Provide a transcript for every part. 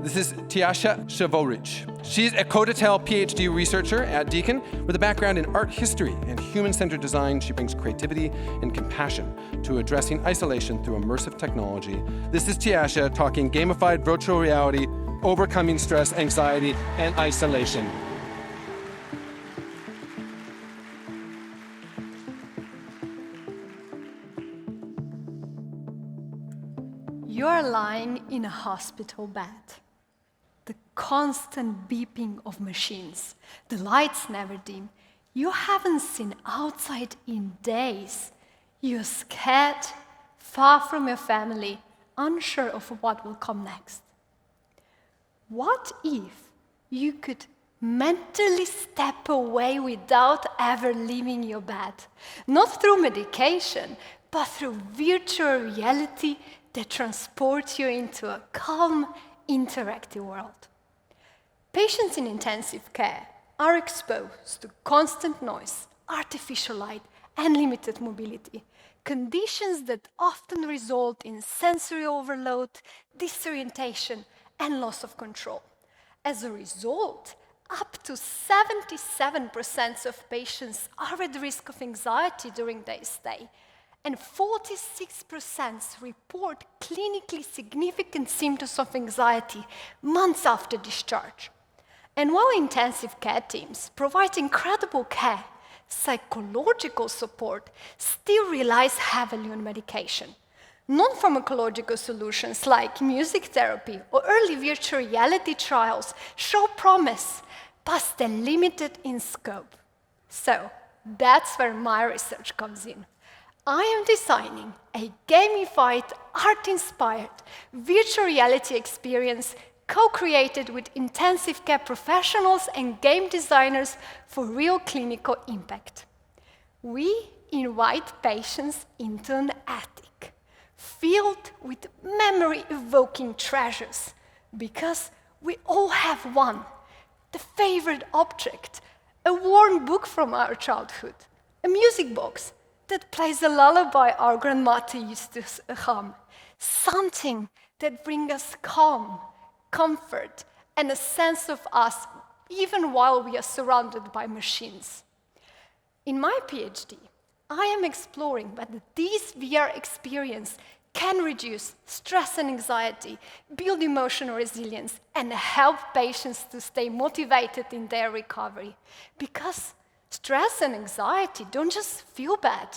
This is Tiasha Shavorich. She's a Kodatel PhD researcher at Deakin with a background in art history and human-centered design. She brings creativity and compassion to addressing isolation through immersive technology. This is Tiasha talking gamified virtual reality, overcoming stress, anxiety, and isolation. You're lying in a hospital bed. The constant beeping of machines, the lights never dim. You haven't seen outside in days. You're scared, far from your family, unsure of what will come next. What if you could mentally step away without ever leaving your bed? Not through medication, but through virtual reality that transports you into a calm, interactive world. Patients in intensive care are exposed to constant noise, artificial light, and limited mobility, conditions that often result in sensory overload, disorientation, and loss of control. As a result, up to 77% of patients are at risk of anxiety during their stay, and 46% report clinically significant symptoms of anxiety months after discharge. And while intensive care teams provide incredible care, psychological support still relies heavily on medication. Non-pharmacological solutions like music therapy or early virtual reality trials show promise, but they're limited in scope. So that's where my research comes in. I am designing a gamified, art-inspired virtual reality experience co-created with intensive care professionals and game designers for real clinical impact. We invite patients into an attic filled with memory-evoking treasures, because we all have one, the favorite object, a worn book from our childhood, a music box that plays a lullaby our grandmother used to hum, something that brings us calm, comfort, and a sense of us even while we are surrounded by machines. In my PhD, I am exploring whether this VR experience can reduce stress and anxiety, build emotional resilience, and help patients to stay motivated in their recovery. Because stress and anxiety don't just feel bad.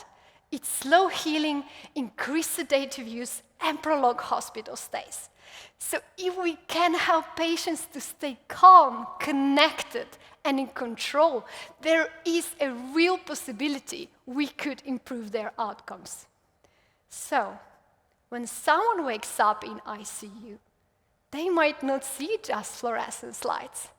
It's slow healing, increased sedative use, and prolonged hospital stays. So if we can help patients to stay calm, connected, and in control, there is a real possibility we could improve their outcomes. So, when someone wakes up in ICU, they might not see just fluorescent lights.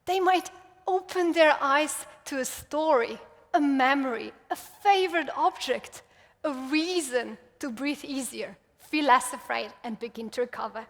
They might open their eyes to a story, a memory, a favorite object, a reason to breathe easier, feel less afraid, and begin to recover.